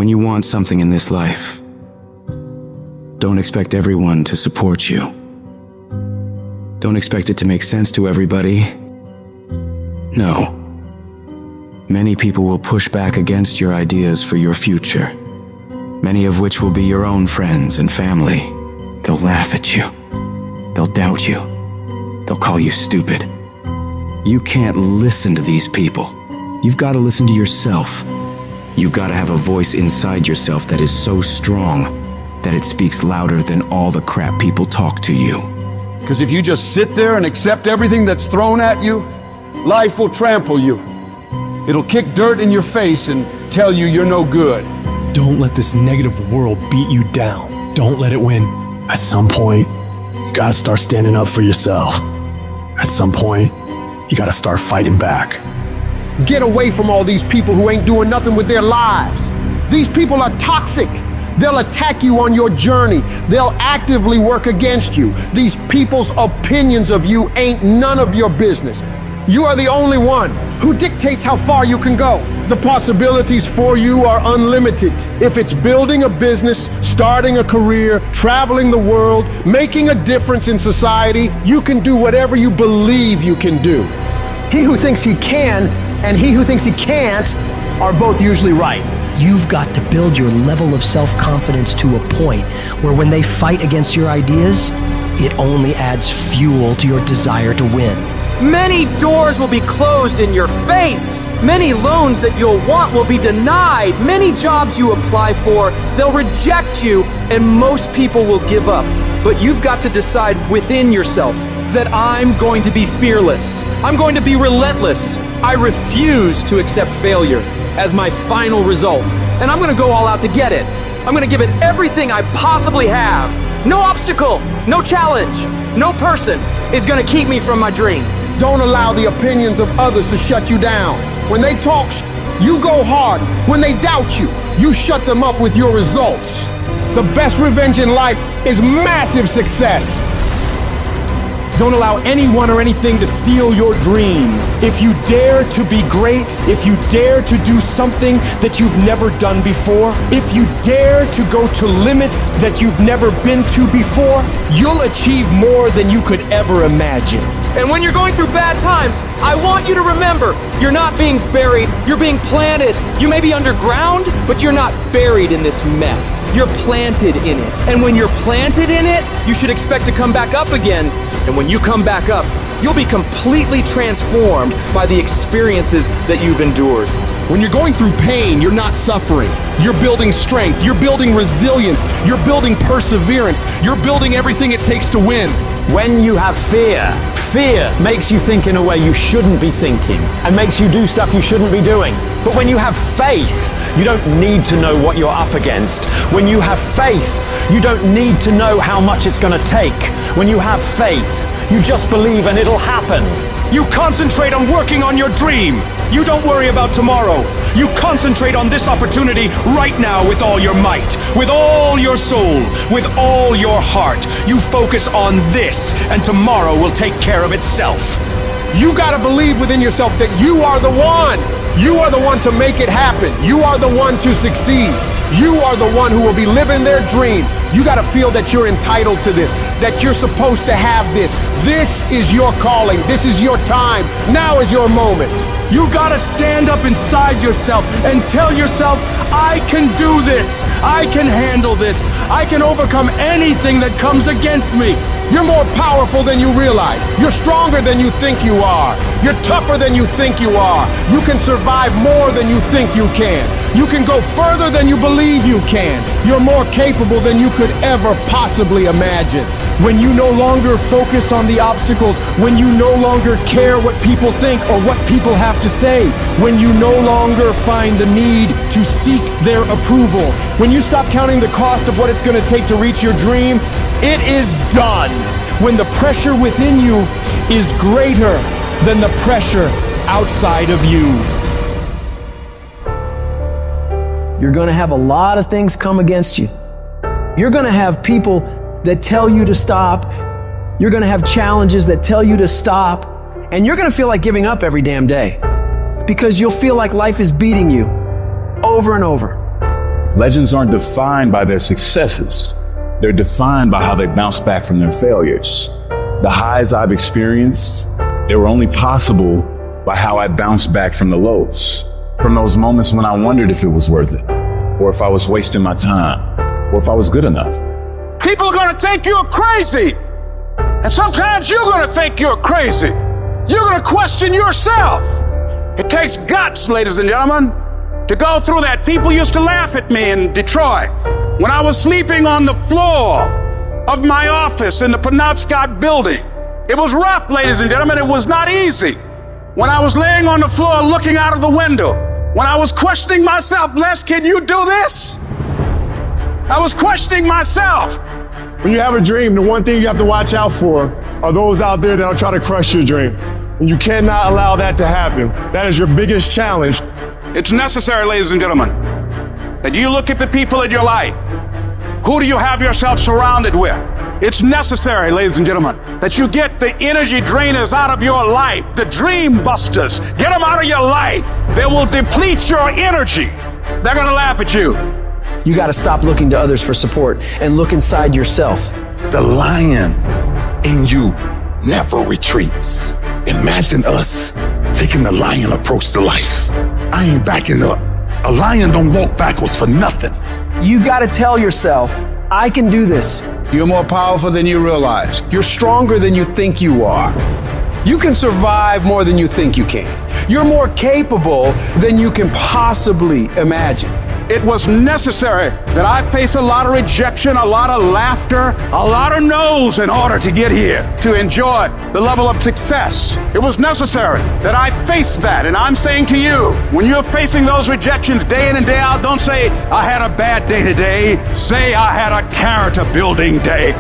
When you want something in this life, don't expect everyone to support you. Don't expect it to make sense to everybody. No. Many people will push back against your ideas for your future, many of which will be your own friends and family. They'll laugh at you. They'll doubt you. They'll call you stupid. You can't listen to these people. You've got to listen to yourself. You've got to have a voice inside yourself that is so strong that it speaks louder than all the crap people talk to you. Because if you just sit there and accept everything that's thrown at you, life will trample you. It'll kick dirt in your face and tell you you're no good. Don't let this negative world beat you down. Don't let it win. At some point, you gotta start standing up for yourself. At some point, you gotta start fighting back. Get away from all these people who ain't doing nothing with their lives. These people are toxic. They'll attack you on your journey. They'll actively work against you. These people's opinions of you ain't none of your business. You are the only one who dictates how far you can go. The possibilities for you are unlimited. If it's building a business, starting a career, traveling the world, making a difference in society, you can do whatever you believe you can do. He who thinks he can and he who thinks he can't are both usually right. You've got to build your level of self-confidence to a point where when they fight against your ideas, it only adds fuel to your desire to win. Many doors will be closed in your face. Many loans that you'll want will be denied. Many jobs you apply for, they'll reject you, and most people will give up. But you've got to decide within yourself that I'm going to be fearless. I'm going to be relentless. I refuse to accept failure as my final result. And I'm gonna go all out to get it. I'm gonna give it everything I possibly have. No obstacle, no challenge, no person is gonna keep me from my dream. Don't allow the opinions of others to shut you down. When they talk, you go hard. When they doubt you, you shut them up with your results. The best revenge in life is massive success. Don't allow anyone or anything to steal your dream. If you dare to be great, if you dare to do something that you've never done before, if you dare to go to limits that you've never been to before, you'll achieve more than you could ever imagine. And when you're going through bad times, I want you to remember, you're not being buried, you're being planted. You may be underground, but you're not buried in this mess. You're planted in it. And when you're planted in it, you should expect to come back up again. And when you come back up, you'll be completely transformed by the experiences that you've endured. When you're going through pain, you're not suffering. You're building strength, you're building resilience, you're building perseverance, you're building everything it takes to win. When you have fear makes you think in a way you shouldn't be thinking and makes you do stuff you shouldn't be doing. But when you have faith, you don't need to know what you're up against. When you have faith, you don't need to know how much it's going to take. When you have faith, you just believe and it'll happen. You concentrate on working on your dream. You don't worry about tomorrow. You concentrate on this opportunity right now with all your might, with all your soul, with all your heart. You focus on this, and tomorrow will take care of itself. You gotta believe within yourself that you are the one. You are the one to make it happen. You are the one to succeed. You are the one who will be living their dream. You gotta feel that you're entitled to this, that you're supposed to have this. This is your calling. This is your time. Now is your moment. You gotta stand up inside yourself and tell yourself, I can do this. I can handle this. I can overcome anything that comes against me. You're more powerful than you realize. You're stronger than you think you are. You're tougher than you think you are. You can survive more than you think you can. You can go further than you believe you can. You're more capable than you could ever possibly imagine. When you no longer focus on the obstacles, when you no longer care what people think or what people have to say, when you no longer find the need to seek their approval, when you stop counting the cost of what it's going to take to reach your dream, it is done. When the pressure within you is greater than the pressure outside of you. You're going to have a lot of things come against you. You're going to have people that tell you to stop. You're going to have challenges that tell you to stop. And you're going to feel like giving up every damn day because you'll feel like life is beating you over and over. Legends aren't defined by their successes. They're defined by how they bounce back from their failures. The highs I've experienced, they were only possible by how I bounced back from the lows. From those moments when I wondered if it was worth it, or if I was wasting my time, or if I was good enough. People are gonna think you're crazy. And sometimes you're gonna think you're crazy. You're gonna question yourself. It takes guts, ladies and gentlemen, to go through that. People used to laugh at me in Detroit when I was sleeping on the floor of my office in the Penobscot building. It was rough, ladies and gentlemen. It was not easy. When I was laying on the floor looking out of the window, when I was questioning myself, Les, can you do this? I was questioning myself. When you have a dream, the one thing you have to watch out for are those out there that'll try to crush your dream. And you cannot allow that to happen. That is your biggest challenge. It's necessary, ladies and gentlemen, that you look at the people in your life. Who do you have yourself surrounded with? It's necessary, ladies and gentlemen, that you get the energy drainers out of your life, the dream busters. Get them out of your life. They will deplete your energy. They're going to laugh at you. You got to stop looking to others for support and look inside yourself. The lion in you never retreats. Imagine us taking the lion approach to life. I ain't backing up. A lion don't walk backwards for nothing. You got to tell yourself, I can do this. You're more powerful than you realize. You're stronger than you think you are. You can survive more than you think you can. You're more capable than you can possibly imagine. It was necessary that I face a lot of rejection, a lot of laughter, a lot of no's in order to get here, to enjoy the level of success. It was necessary that I face that. And I'm saying to you, when you're facing those rejections day in and day out, don't say, I had a bad day today. Say, I had a character building day.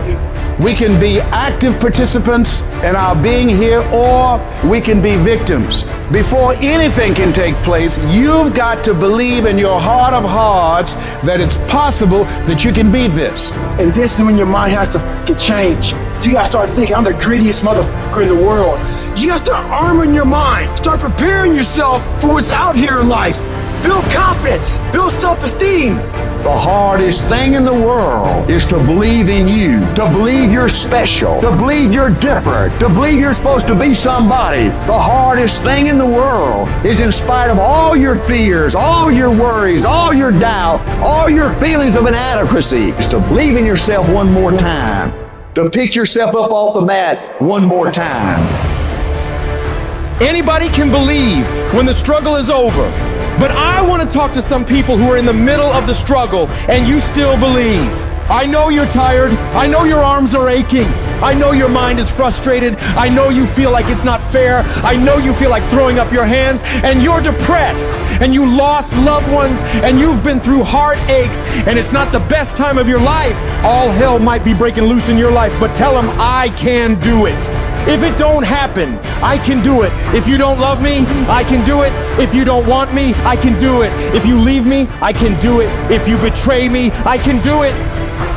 We can be active participants in our being here, or we can be victims. Before anything can take place, you've got to believe in your heart of hearts that it's possible that you can be this. And this is when your mind has to change. You gotta start thinking, I'm the greediest motherfucker in the world. You gotta start arming your mind. Start preparing yourself for what's out here in life. Build confidence. Build self-esteem. The hardest thing in the world is to believe in you, to believe you're special, to believe you're different, to believe you're supposed to be somebody. The hardest thing in the world is, in spite of all your fears, all your worries, all your doubt, all your feelings of inadequacy, is to believe in yourself one more time, to pick yourself up off the mat one more time. Anybody can believe when the struggle is over. But I want to talk to some people who are in the middle of the struggle and you still believe. I know you're tired. I know your arms are aching. I know your mind is frustrated. I know you feel like it's not fair. I know you feel like throwing up your hands, and you're depressed, and you lost loved ones, and you've been through heartaches, and it's not the best time of your life. All hell might be breaking loose in your life, but tell them I can do it. If it don't happen, I can do it. If you don't love me, I can do it. If you don't want me, I can do it. If you leave me, I can do it. If you betray me, I can do it.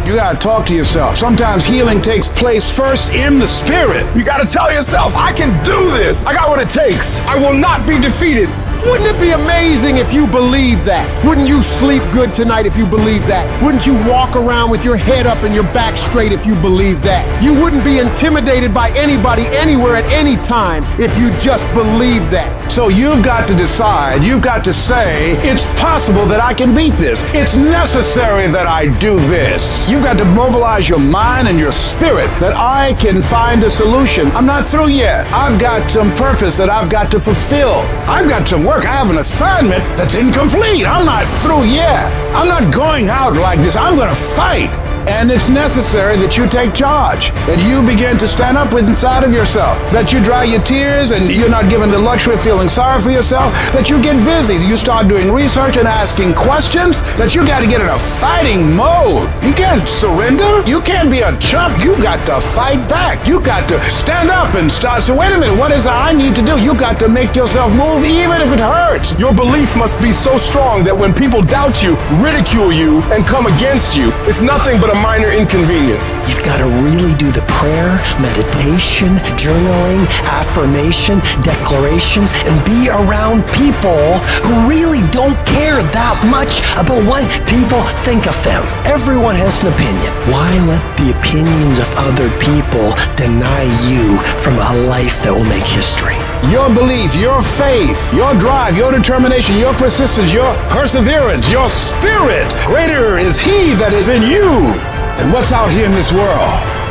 You gotta talk to yourself. Sometimes healing takes place first in the spirit. You gotta tell yourself, I can do this. I got what it takes. I will not be defeated. Wouldn't it be amazing if you believed that? Wouldn't you sleep good tonight if you believed that? Wouldn't you walk around with your head up and your back straight if you believed that? You wouldn't be intimidated by anybody, anywhere, at any time if you just believed that. So you've got to decide, you've got to say, it's possible that I can beat this. It's necessary that I do this. You've got to mobilize your mind and your spirit that I can find a solution. I'm not through yet. I've got some purpose that I've got to fulfill. I've got some work. I have an assignment that's incomplete. I'm not through yet. I'm not going out like this. I'm going to fight. And it's necessary that you take charge, that you begin to stand up with inside of yourself, that you dry your tears and you're not given the luxury of feeling sorry for yourself, that you get busy, you start doing research and asking questions, that you got to get in a fighting mode. You can't surrender. You can't be a chump. You got to fight back. You got to stand up and start. So wait a minute, what is it I need to do? You got to make yourself move even if it hurts. Your belief must be so strong that when people doubt you, ridicule you, and come against you, it's nothing but a minor inconvenience. You've got to really do the prayer, meditation, journaling, affirmation, declarations, and be around people who really don't care that much about what people think of them. Everyone has an opinion. Why let the opinions of other people deny you from a life that will make history? Your belief, your faith, your drive, your determination, your persistence, your perseverance, your spirit. Greater is He that is in you than what's out here in this world.